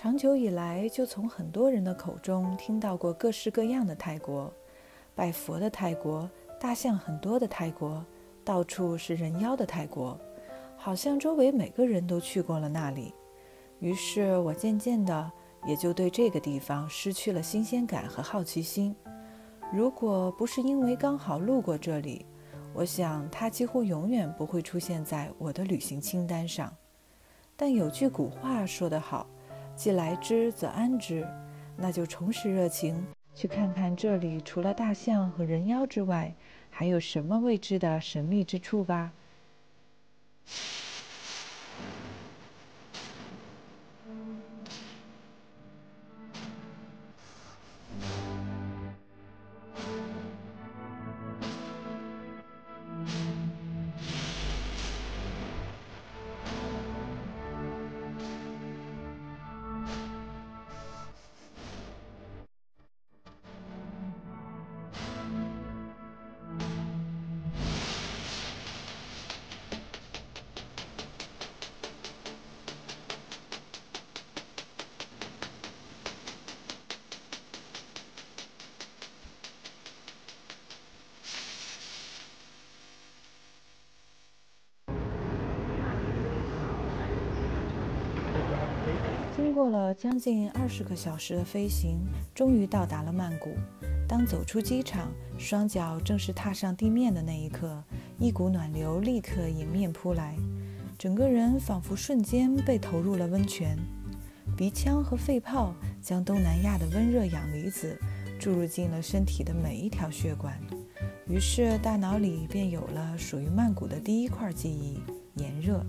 长久以来，就从很多人的口中听到过各式各样的泰国，拜佛的泰国，大象很多的泰国，到处是人妖的泰国，好像周围每个人都去过了那里。于是我渐渐的也就对这个地方失去了新鲜感和好奇心。如果不是因为刚好路过这里，我想它几乎永远不会出现在我的旅行清单上。但有句古话说得好，既来之则安之，那就重拾热情，去看看这里除了大象和人妖之外，还有什么未知的神秘之处吧。经过了将近20个小时的飞行，终于到达了曼谷。当走出机场，双脚正式踏上地面的那一刻，一股暖流立刻迎面扑来，整个人仿佛瞬间被投入了温泉。鼻腔和肺泡将东南亚的温热氧离子注入进了身体的每一条血管，于是大脑里便有了属于曼谷的第一块记忆——炎热。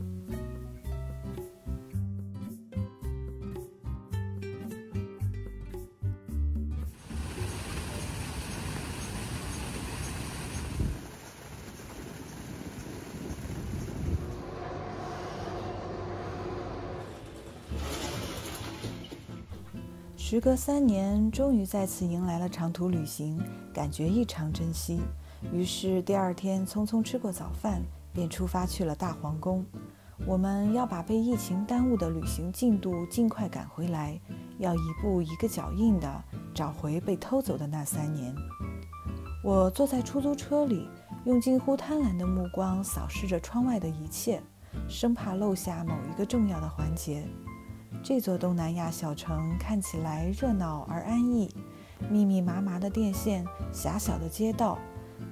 时隔3年，终于再次迎来了长途旅行，感觉异常珍惜。于是第2天匆匆吃过早饭，便出发去了大皇宫。我们要把被疫情耽误的旅行进度尽快赶回来，要一步一个脚印地找回被偷走的那3年。我坐在出租车里，用近乎贪婪的目光扫视着窗外的一切，生怕漏下某一个重要的环节。这座东南亚小城看起来热闹而安逸，密密麻麻的电线，狭小的街道，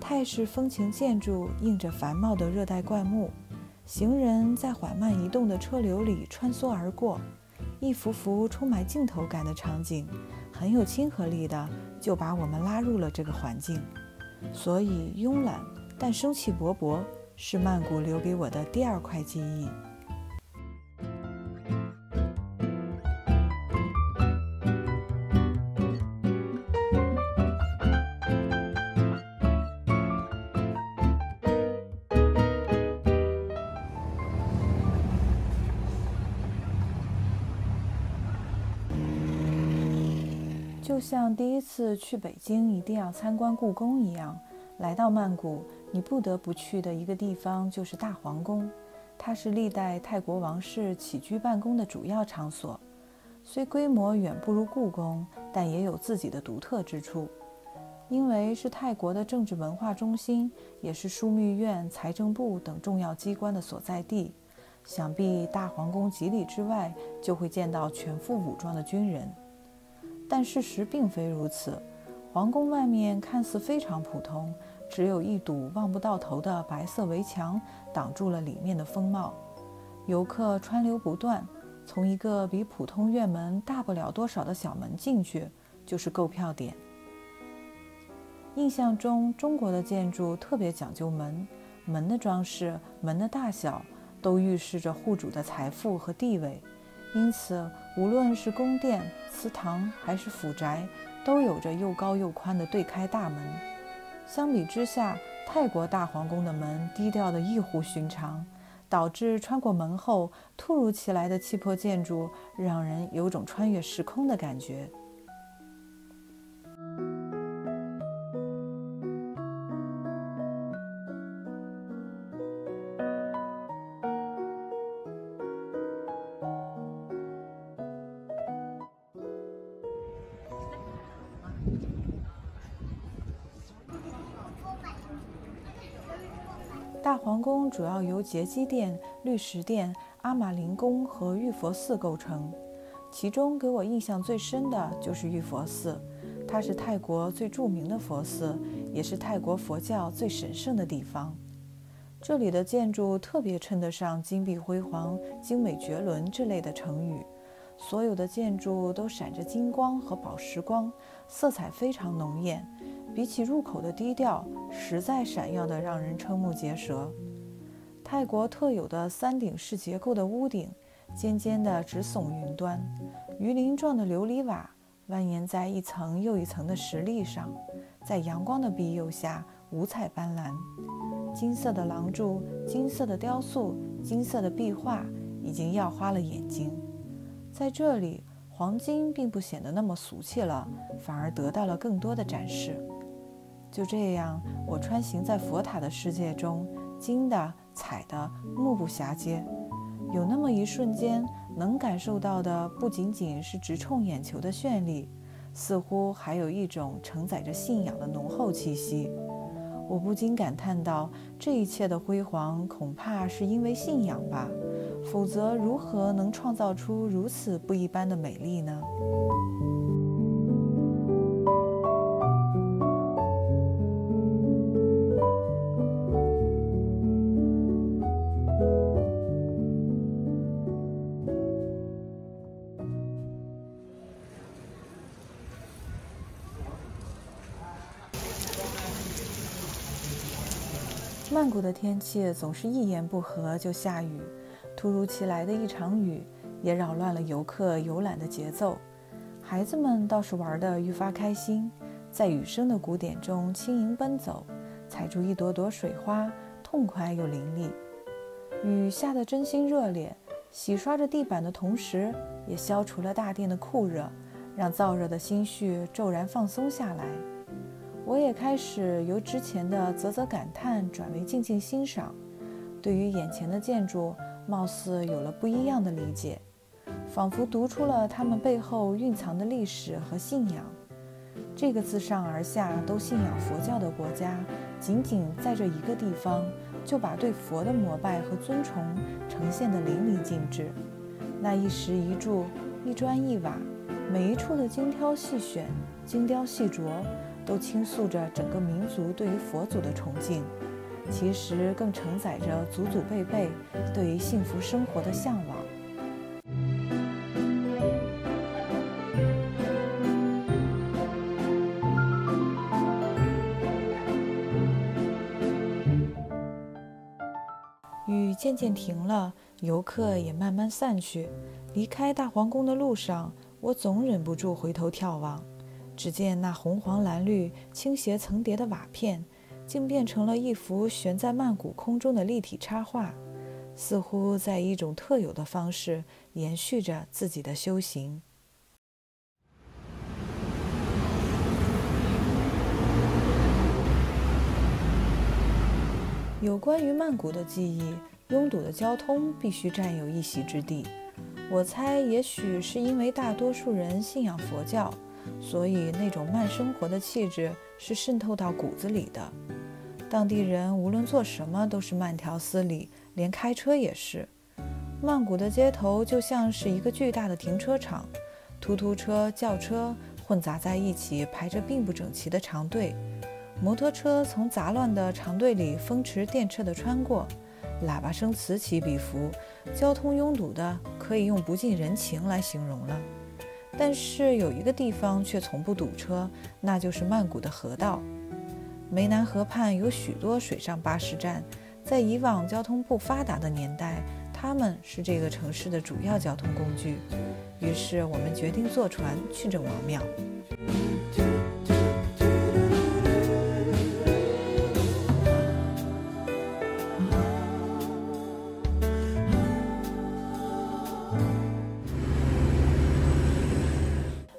泰式风情建筑映着繁茂的热带灌木，行人在缓慢移动的车流里穿梭而过，一幅幅充满镜头感的场景，很有亲和力的就把我们拉入了这个环境。所以慵懒但生气勃勃是曼谷留给我的第2块记忆。就像第一次去北京一定要参观故宫一样，来到曼谷，你不得不去的一个地方就是大皇宫。它是历代泰国王室起居办公的主要场所，虽规模远不如故宫，但也有自己的独特之处。因为是泰国的政治文化中心，也是枢密院、财政部等重要机关的所在地，想必大皇宫几里之外就会见到全副武装的军人。但事实并非如此，皇宫外面看似非常普通，只有一堵望不到头的白色围墙挡住了里面的风貌。游客川流不断，从一个比普通院门大不了多少的小门进去，就是购票点。印象中，中国的建筑特别讲究门，门的装饰、门的大小，都预示着户主的财富和地位。因此，无论是宫殿、祠堂还是府宅，都有着又高又宽的对开大门。相比之下，泰国大皇宫的门低调得异乎寻常，导致穿过门后突如其来的气魄建筑，让人有种穿越时空的感觉。大皇宫主要由结基殿、律石殿、阿玛林宫和玉佛寺构成，其中给我印象最深的就是玉佛寺，它是泰国最著名的佛寺，也是泰国佛教最神圣的地方。这里的建筑特别称得上金碧辉煌、精美绝伦之类的成语，所有的建筑都闪着金光和宝石光，色彩非常浓艳，比起入口的低调，实在闪耀得让人瞠目结舌。泰国特有的三顶式结构的屋顶，尖尖的直耸云端，鱼鳞状的琉璃瓦蜿蜒在一层又一层的石砾上，在阳光的庇佑下五彩斑斓。金色的廊柱、金色的雕塑、金色的壁画已经耀花了眼睛。在这里，黄金并不显得那么俗气了，反而得到了更多的展示。就这样，我穿行在佛塔的世界中，金的、彩的，目不暇接。有那么一瞬间，能感受到的不仅仅是直冲眼球的绚丽，似乎还有一种承载着信仰的浓厚气息。我不禁感叹道，这一切的辉煌恐怕是因为信仰吧，否则如何能创造出如此不一般的美丽呢？曼谷的天气总是一言不合就下雨，突如其来的一场雨也扰乱了游客游览的节奏。孩子们倒是玩得愈发开心，在雨声的鼓点中轻盈奔走，踩住一朵朵水花，痛快又凌厉。雨下得真心热烈，洗刷着地板的同时，也消除了大殿的酷热，让燥热的心绪骤然放松下来。我也开始由之前的啧啧感叹转为静静欣赏，对于眼前的建筑貌似有了不一样的理解，仿佛读出了它们背后蕴藏的历史和信仰。这个自上而下都信仰佛教的国家，仅仅在这一个地方就把对佛的膜拜和尊崇呈现得淋漓尽致。那一石一柱、一砖一瓦，每一处的精挑细选、精雕细琢，都倾诉着整个民族对于佛祖的崇敬，其实更承载着祖祖辈辈对于幸福生活的向往。雨渐渐停了，游客也慢慢散去。离开大皇宫的路上，我总忍不住回头眺望。只见那红黄蓝绿倾斜层叠的瓦片，竟变成了一幅悬在曼谷空中的立体插画，似乎在以一种特有的方式延续着自己的修行。有关于曼谷的记忆，拥堵的交通必须占有一席之地。我猜，也许是因为大多数人信仰佛教，所以那种慢生活的气质是渗透到骨子里的。当地人无论做什么都是慢条斯理，连开车也是。曼谷的街头就像是一个巨大的停车场，突突车、轿车混杂在一起，排着并不整齐的长队。摩托车从杂乱的长队里风驰电掣地穿过，喇叭声此起彼伏，交通拥堵的可以用不近人情来形容了。但是有一个地方却从不堵车，那就是曼谷的河道。湄南河畔有许多水上巴士站，在以往交通不发达的年代，它们是这个城市的主要交通工具。于是我们决定坐船去郑王庙。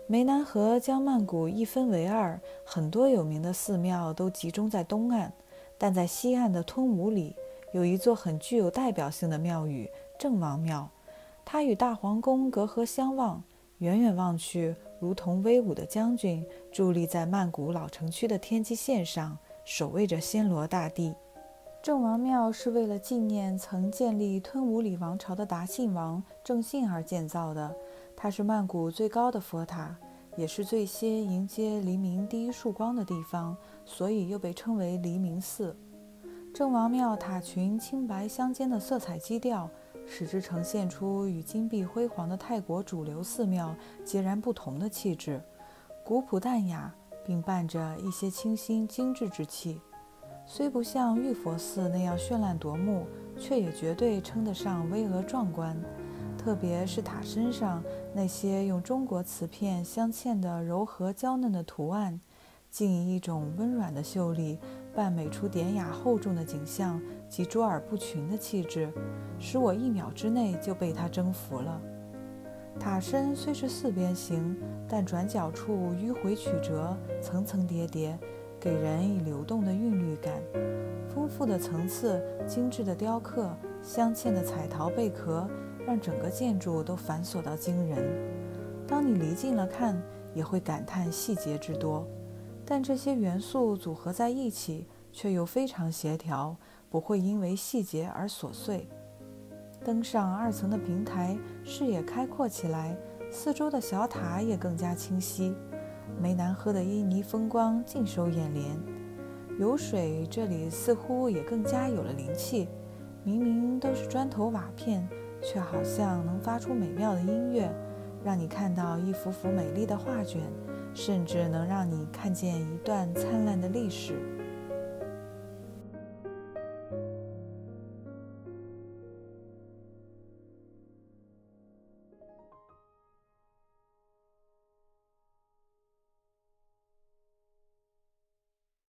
湄南河将曼谷一分为二，很多有名的寺庙都集中在东岸，但在西岸的吞武里有一座很具有代表性的庙宇郑王庙，它与大皇宫隔河相望，远远望去如同威武的将军伫立在曼谷老城区的天际线上，守卫着暹罗大帝。郑王庙是为了纪念曾建立吞武里王朝的达信王郑信而建造的，它是曼谷最高的佛塔，也是最先迎接黎明第一束光的地方，所以又被称为黎明寺。郑王庙塔群青白相间的色彩基调，使之呈现出与金碧辉煌的泰国主流寺庙截然不同的气质，古朴淡雅，并伴着一些清新精致之气。虽不像玉佛寺那样绚烂夺目，却也绝对称得上巍峨壮观。特别是塔身上那些用中国瓷片镶嵌的柔和娇嫩的图案，竟以一种温软的秀丽，伴美出典雅厚重的景象及卓尔不群的气质，使我1秒之内就被它征服了。塔身虽是4边形，但转角处迂回曲折，层层叠叠，给人以流动的韵律感。丰富的层次、精致的雕刻、镶嵌的彩陶贝壳，让整个建筑都繁琐到惊人。当你离近了看，也会感叹细节之多。但这些元素组合在一起，却又非常协调，不会因为细节而琐碎。登上2层的平台，视野开阔起来，四周的小塔也更加清晰。湄南河的旖旎风光尽收眼帘，有水这里似乎也更加有了灵气。明明都是砖头瓦片，却好像能发出美妙的音乐，让你看到一幅幅美丽的画卷，甚至能让你看见一段灿烂的历史。